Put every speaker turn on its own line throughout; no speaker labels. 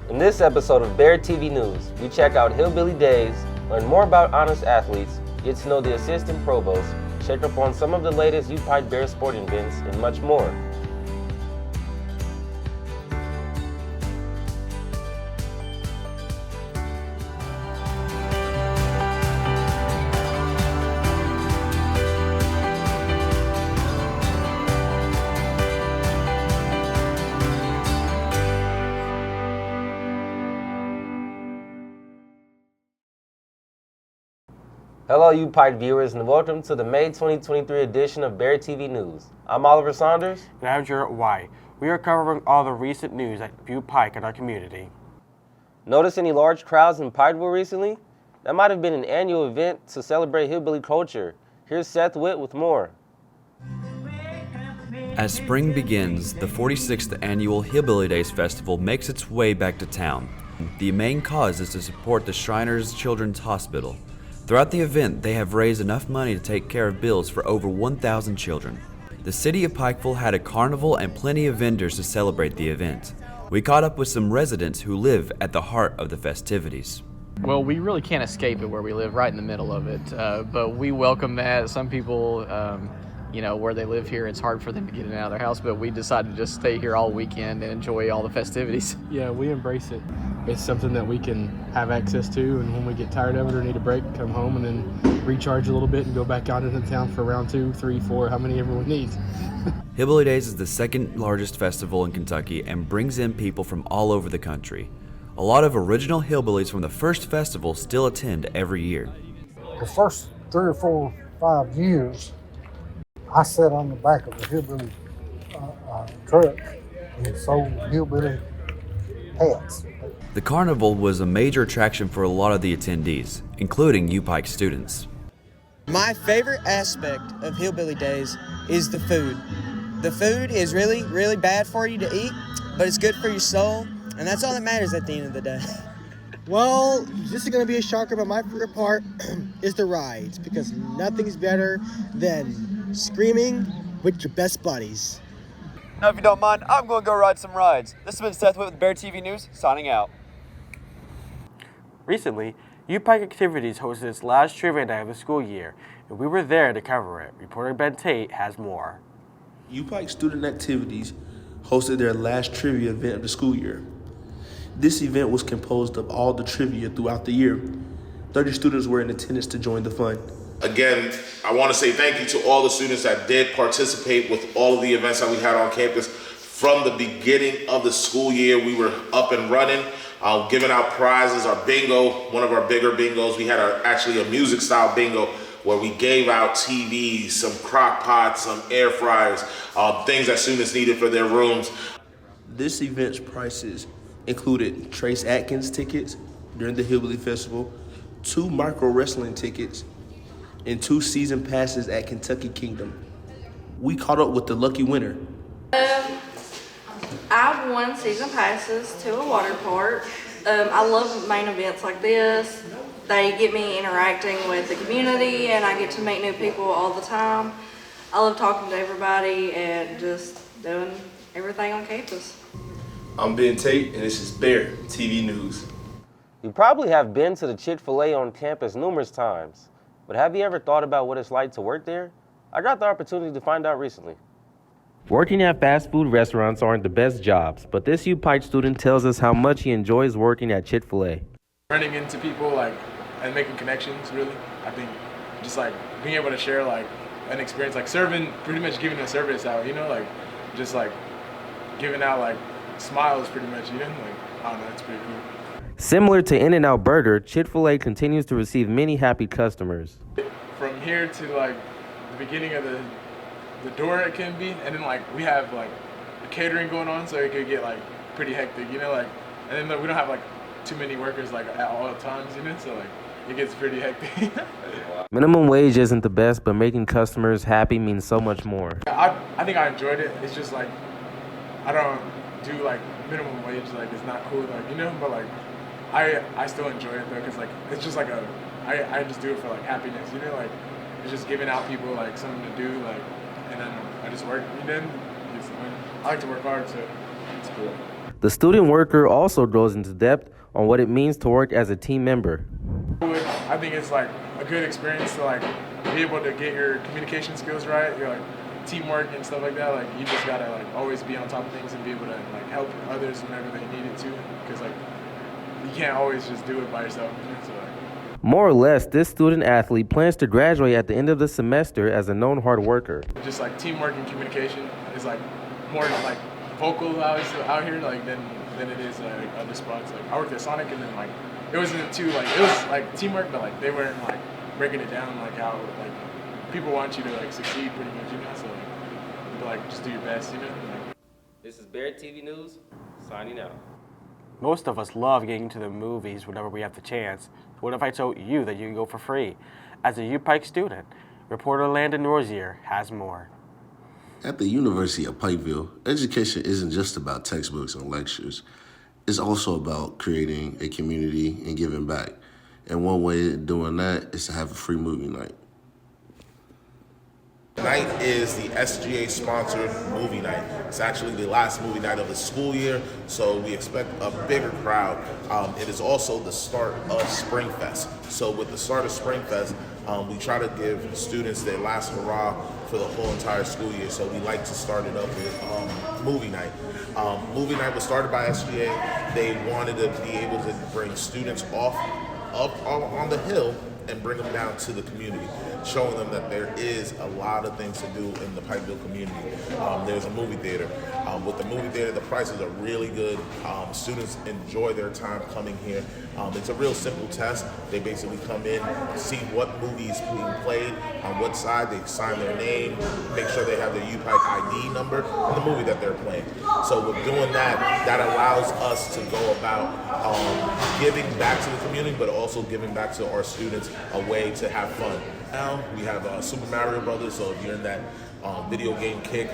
In this episode of Bear TV News, we check out Hillbilly Days, learn more about honest athletes, get to know the assistant provost, check up on some of the latest UPIKE Bear sporting events, and much more. Hello UPIKE viewers and welcome to the May 2023 edition of Bear TV News. I'm Oliver Saunders.
And I'm Jarrett White. We are covering all the recent news at UPIKE in our community.
Notice any large crowds in Pikeville recently? That might have been an annual event to celebrate hillbilly culture. Here's Seth Witt with more.
As spring begins, the 46th annual Hillbilly Days Festival makes its way back to town. The main cause is to support the Shriners Children's Hospital. Throughout the event, they have raised enough money to take care of bills for over 1,000 children. The city of Pikeville had a carnival and plenty of vendors to celebrate the event. We caught up with some residents who live at the heart of the festivities.
Well, we really can't escape it where we live, right in the middle of it, but we welcome that. Some people, where they live here, it's hard for them to get in and out of their house, but we decided to just stay here all weekend and enjoy all the festivities.
Yeah, we embrace it. It's something that we can have access to, and when we get tired of it or need a break, come home and then recharge a little bit and go back out into town for round 2, 3, 4, how many everyone needs.
Hillbilly Days is the second largest festival in Kentucky and brings in people from all over the country. A lot of original hillbillies from the first festival still attend every year.
The first 3 or 4, 5 years, I sat on the back of a hillbilly truck and sold hillbilly hats.
The carnival was a major attraction for a lot of the attendees, including UPIKE students.
My favorite aspect of Hillbilly Days is the food. The food is really, really bad for you to eat, but it's good for your soul, and that's all that matters at the end of the day. Well, this is going to be a shocker, but my favorite part is the rides, because nothing's better than screaming with your best buddies.
Now, if you don't mind, I'm going to go ride some rides. This has been Seth Witt with Bear TV News, signing out.
Recently, UPIKE Activities hosted its last trivia night of the school year, and we were there to cover it. Reporter Ben Tate has more.
UPIKE Student Activities hosted their last trivia event of the school year. This event was composed of all the trivia throughout the year. 30 students were in attendance to join the fun.
Again, I want to say thank you to all the students that did participate with all of the events that we had on campus. From the beginning of the school year, we were up and running, giving out prizes. Our bingo, one of our bigger bingos, we had actually a music style bingo where we gave out TVs, some crock pots, some air fryers, things that students needed for their rooms.
This event's prices included Trace Atkins tickets during the Hillbilly Festival, 2 micro wrestling tickets, and 2 season passes at Kentucky Kingdom. We caught up with the lucky winner.
I've won season passes to a water park. I love main events like this. They get me interacting with the community and I get to meet new people all the time. I love talking to everybody and just doing everything on campus.
I'm Ben Tate and this is Bear TV News.
You probably have been to the Chick-fil-A on campus numerous times, but have you ever thought about what it's like to work there? I got the opportunity to find out recently. Working at fast food restaurants aren't the best jobs, but this UPIKE student tells us how much he enjoys working at Chick-fil-A.
Running into people and making connections, really. I think just being able to share an experience, serving, pretty much giving a service out, just giving out smiles pretty much, I don't know, it's pretty cool.
Similar to In-N-Out Burger, Chick-fil-A continues to receive many happy customers.
From here to the beginning of the door it can be, and then we have the catering going on, so it could get pretty hectic, and then we don't have too many workers at all times, so it gets pretty hectic.
Minimum wage isn't the best, but making customers happy means so much more.
I think I enjoyed it. It's just I don't do minimum wage, it's not cool, but I still enjoy it though, because it's just I just do it for happiness, it's just giving out people something to do, and then I just work, and then I like to work hard, so it's cool.
The student worker also goes into depth on what it means to work as a team member.
I think it's like a good experience to like be able to get your communication skills right, your like teamwork and stuff like that. Like you just gotta like always be on top of things and be able to like help others whenever they need it too, because like you can't always just do it by yourself. So, like,
More or less, this student athlete plans to graduate at the end of the semester as a known hard worker.
just like teamwork and communication is like more like vocal out here like than it is like other spots. Like I worked at Sonic and then like it wasn't too like it was like teamwork, but like they weren't like breaking it down like how like people want you to like succeed pretty much, you know. So like just do your best, you know. Like,
This is Bear TV News, signing out.
Most of us love getting to the movies whenever we have the chance. What if I told you that you can go for free? As a UPIKE student, reporter Landon Rozier has more.
At the University of Pikeville, education isn't just about textbooks and lectures. It's also about creating a community and giving back. And one way of doing that is to have a free movie night.
Tonight is the SGA sponsored movie night. It's actually the last movie night of the school year, so we expect a bigger crowd. It is also the start of Springfest. So with the start of Springfest, we try to give students their last hurrah for the whole entire school year. So we like to start it up with movie night. Movie night was started by SGA. They wanted to be able to bring students up on the hill and bring them down to the community, showing them that there is a lot of things to do in the Pikeville community. There's a movie theater. With the movie theater, the prices are really good. Students enjoy their time coming here. It's a real simple test. They basically come in, see what movie is being played, on what side, they sign their name, make sure they have their UPIKE ID number, and the movie that they're playing. So with doing that, that allows us to go about giving back to the community, but also giving back to our students a way to have fun. Now we have Super Mario Brothers, so if you're in that video game kick,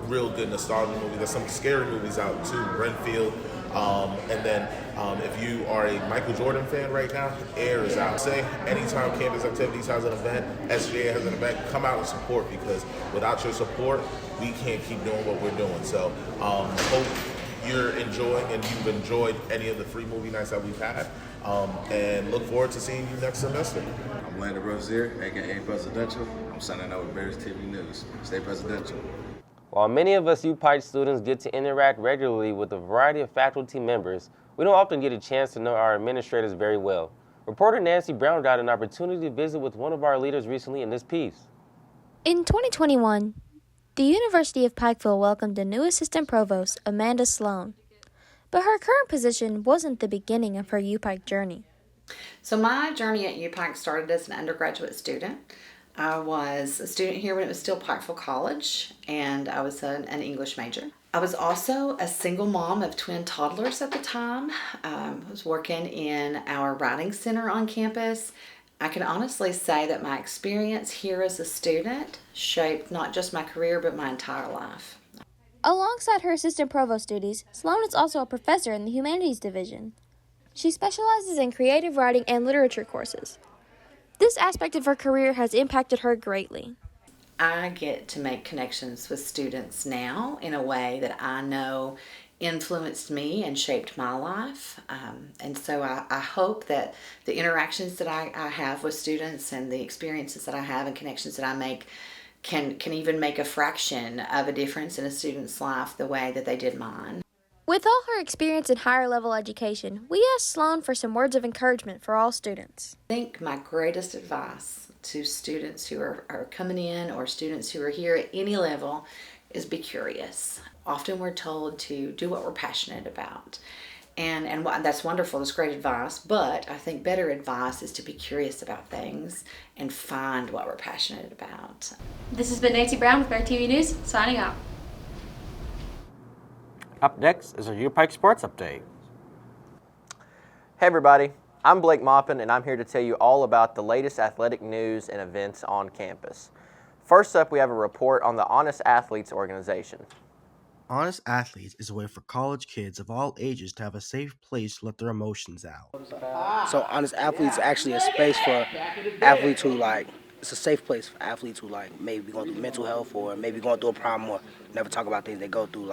real good nostalgia movie. There's some scary movies out too, Renfield. And then if you are a Michael Jordan fan right now, Air is out. Say anytime Campus Activities has an event, SGA has an event, come out and support, because without your support, we can't keep doing what we're doing. So hope you're enjoying and you've enjoyed any of the free movie nights that we've had. And look forward to seeing you next semester.
I'm Landon Rozier, aka Presidential. I'm signing out with Bears TV News. Stay presidential.
While many of us UPIKE students get to interact regularly with a variety of faculty members, we don't often get a chance to know our administrators very well. Reporter Nancy Brown got an opportunity to visit with one of our leaders recently in this piece.
In 2021, the University of Pikeville welcomed a new assistant provost, Amanda Sloan. But her current position wasn't the beginning of her UPIKE journey.
So my journey at UPIKE started as an undergraduate student. I was a student here when it was still Pikeville College, and I was an English major. I was also a single mom of twin toddlers at the time. I was working in our writing center on campus. I can honestly say that my experience here as a student shaped not just my career, but my entire life.
Alongside her assistant provost duties, Sloan is also a professor in the Humanities Division. She specializes in creative writing and literature courses. This aspect of her career has impacted her greatly.
I get to make connections with students now in a way that I know influenced me and shaped my life. And so I hope that the interactions that I have with students and the experiences that I have and connections that I make can even make a fraction of a difference in a student's life the way that they did mine.
With all her experience in higher level education, we asked Sloan for some words of encouragement for all students.
I think my greatest advice to students who are coming in or students who are here at any level is be curious. Often we're told to do what we're passionate about. And that's wonderful, that's great advice, but I think better advice is to be curious about things and find what we're passionate about.
This has been Nancy Brown with Bear TV News, signing out.
Up next is our UPIKE Sports Update.
Hey everybody, I'm Blake Maupin, and I'm here to tell you all about the latest athletic news and events on campus. First up, we have a report on the Honest Athletes organization.
Honest Athletes is a way for college kids of all ages to have a safe place to let their emotions out.
So Honest Athletes is actually a space for athletes who it's a safe place for athletes who maybe going through mental health or maybe going through a problem or never talk about things they go through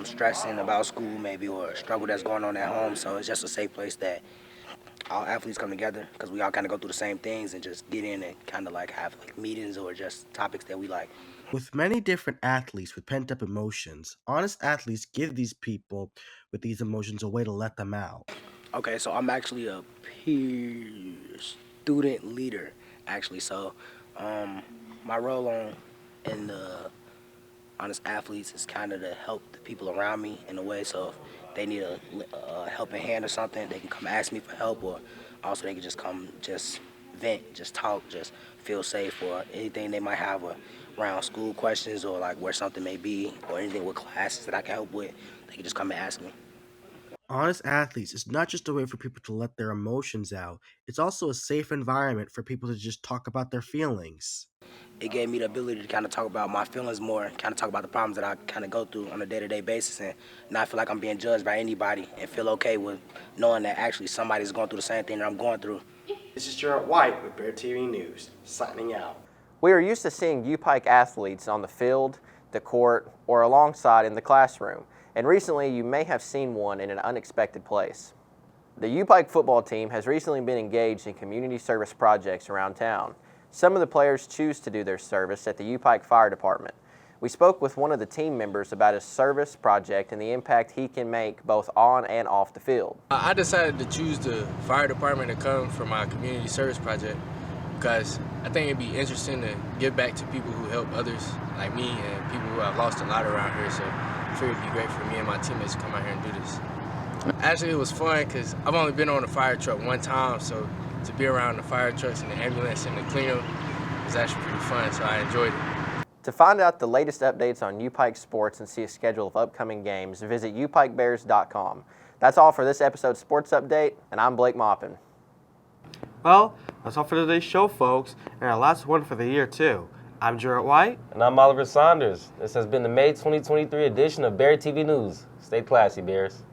stressing about school maybe or a struggle that's going on at home. So it's just a safe place that all athletes come together because we all kind of go through the same things and just get in and kind of like have like meetings or just topics that we like.
With many different athletes with pent up emotions, honest athletes give these people with these emotions a way to let them out.
Okay, so I'm actually a peer student leader, actually. So my role in the honest athletes is kind of to help the people around me in a way. So if they need a helping hand or something, they can come ask me for help, or also they can just come, just vent, just talk, just feel safe, or anything they might have around school questions or like where something may be, or anything with classes that I can help with. They can just come and ask me.
Honest athletes is not just a way for people to let their emotions out, it's also a safe environment for people to just talk about their feelings.
It gave me the ability to kind of talk about my feelings more, kind of talk about the problems that I kind of go through on a day-to-day basis, and not feel like I'm being judged by anybody, and feel okay with knowing that actually somebody's going through the same thing that I'm going through.
This is Gerald White with Bear TV News, signing out.
We are used to seeing UPIKE athletes on the field, the court, or alongside in the classroom, and recently you may have seen one in an unexpected place. The UPIKE football team has recently been engaged in community service projects around town. Some of the players choose to do their service at the UPIKE Fire Department. We spoke with one of the team members about his service project and the impact he can make both on and off the field.
I decided to choose the fire department to come for my community service project because I think it'd be interesting to give back to people who help others like me and people who have lost a lot around here. So I figured it'd be great for me and my teammates to come out here and do this. Actually, it was fun because I've only been on a fire truck one time, so to be around the fire trucks and the ambulance and the cleanup was actually pretty fun, so I enjoyed it.
To find out the latest updates on UPIKE sports and see a schedule of upcoming games, visit upikebears.com. That's all for this episode's Sports Update, and I'm Blake Maupin.
Well, that's all for today's show, folks, and our last one for the year, too. I'm Gerald White.
And I'm Oliver Saunders. This has been the May 2023 edition of Bear TV News. Stay classy, Bears.